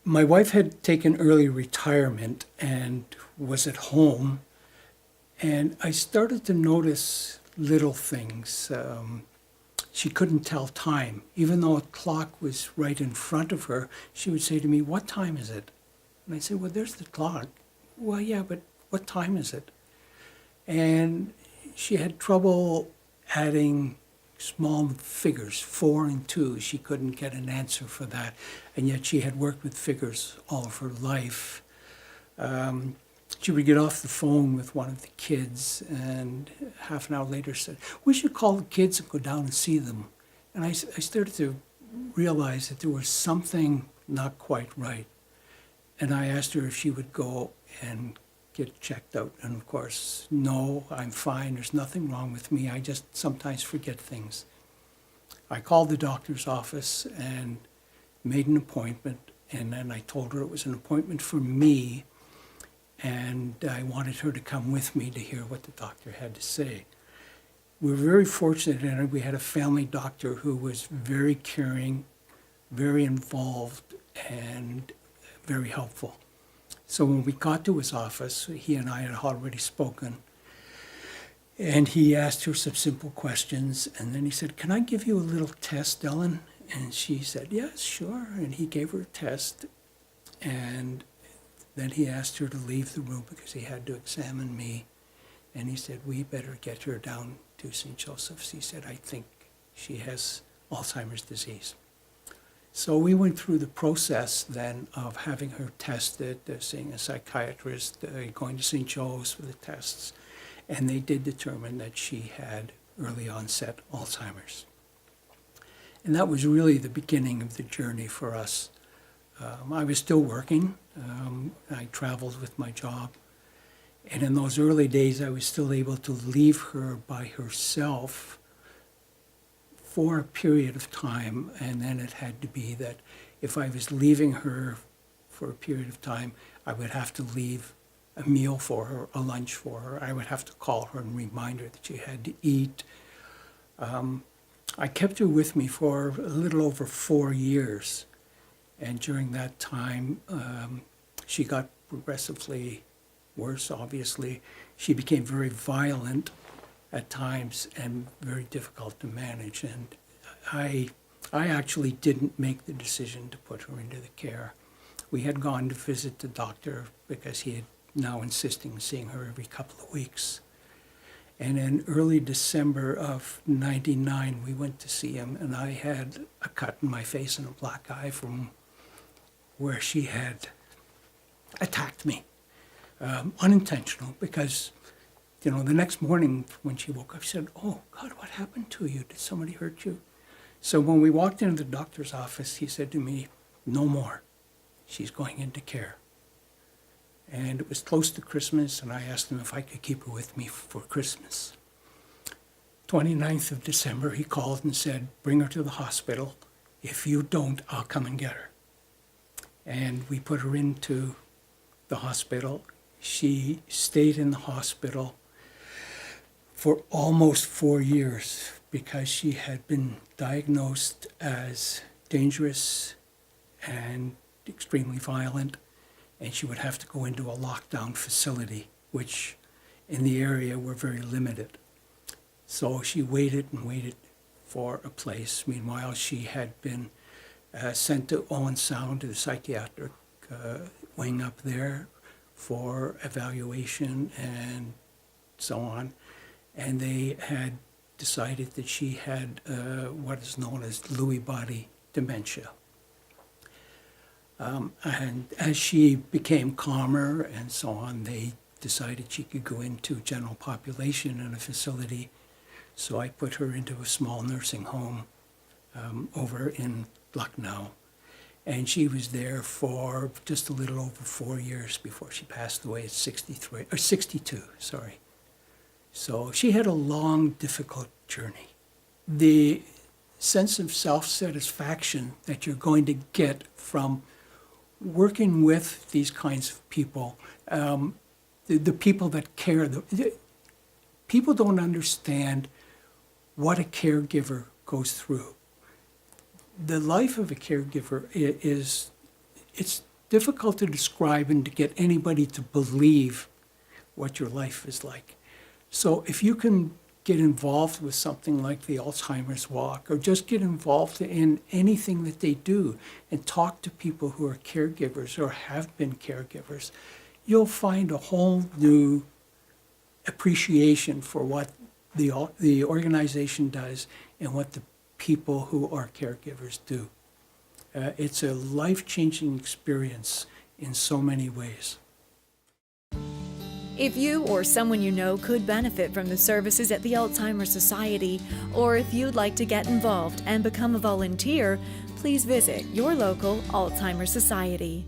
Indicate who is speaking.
Speaker 1: My wife had taken early retirement and was at home, and I started to notice little things. She couldn't tell time. Even though a clock was right in front of her, she would say to me, "What time is it?" And I said, "Well, there's the clock." "Well, yeah, but what time is it?" And she had trouble adding small figures, 4 and 2. She couldn't get an answer for that. And yet she had worked with figures all of her life. She would get off the phone with one of the kids and half an hour later said, "We should call the kids and go down and see them." And I started to realize that there was something not quite right. And I asked her if she would go and get checked out. And of course, "No, I'm fine. There's nothing wrong with me. I just sometimes forget things." I called the doctor's office and made an appointment. And then I told her it was an appointment for me. And I wanted her to come with me to hear what the doctor had to say. We were very fortunate in it. We had a family doctor who was very caring, very involved, and very helpful. So when we got to his office, he and I had already spoken, and he asked her some simple questions, and then he said, "Can I give you a little test, Ellen?" And she said, "Yes, sure." And he gave her a test, and then he asked her to leave the room because he had to examine me. And he said, "We better get her down to St. Joseph's." He said, "I think she has Alzheimer's disease." So we went through the process then of having her tested, seeing a psychiatrist, going to St. Joe's for the tests. And they did determine that she had early onset Alzheimer's. And that was really the beginning of the journey for us. I was still working. I traveled with my job. And in those early days, I was still able to leave her by herself for a period of time. And then it had to be that if I was leaving her for a period of time, I would have to leave a meal for her, a lunch for her. I would have to call her and remind her that she had to eat. I kept her with me for a little over 4 years. And during that time, she got progressively worse, obviously. She became very violent at times and very difficult to manage. And I actually didn't make the decision to put her into the care. We had gone to visit the doctor because he had now insisting on seeing her every couple of weeks. And in early December of '99, we went to see him, and I had a cut in my face and a black eye from where she had attacked me, unintentional, because, the next morning when she woke up, she said, "Oh, God, what happened to you? Did somebody hurt you?" So when we walked into the doctor's office, he said to me, "No more. She's going into care." And it was close to Christmas, and I asked him if I could keep her with me for Christmas. 29th of December, he called and said, "Bring her to the hospital. If you don't, I'll come and get her." And we put her into the hospital. She stayed in the hospital for almost 4 years because she had been diagnosed as dangerous and extremely violent, and she would have to go into a lockdown facility, which in the area were very limited. So she waited and waited for a place. Meanwhile, she had been sent to Owen Sound, to the psychiatric wing up there for evaluation and so on. And they had decided that she had what is known as Lewy body dementia. And as she became calmer and so on, they decided she could go into general population in a facility. So I put her into a small nursing home over in Lucknow. And she was there for just a little over 4 years before she passed away at 62, sorry. So she had a long, difficult journey. The sense of self-satisfaction that you're going to get from working with these kinds of people, the people that care, people don't understand what a caregiver goes through. The life of a caregiver it's difficult to describe and to get anybody to believe what your life is like. So if you can get involved with something like the Alzheimer's Walk, or just get involved in anything that they do and talk to people who are caregivers or have been caregivers, you'll find a whole new appreciation for what the organization does and what the people who are caregivers do. It's a life-changing experience in so many ways.
Speaker 2: If you or someone you know could benefit from the services at the Alzheimer Society, or if you'd like to get involved and become a volunteer, please visit your local Alzheimer Society.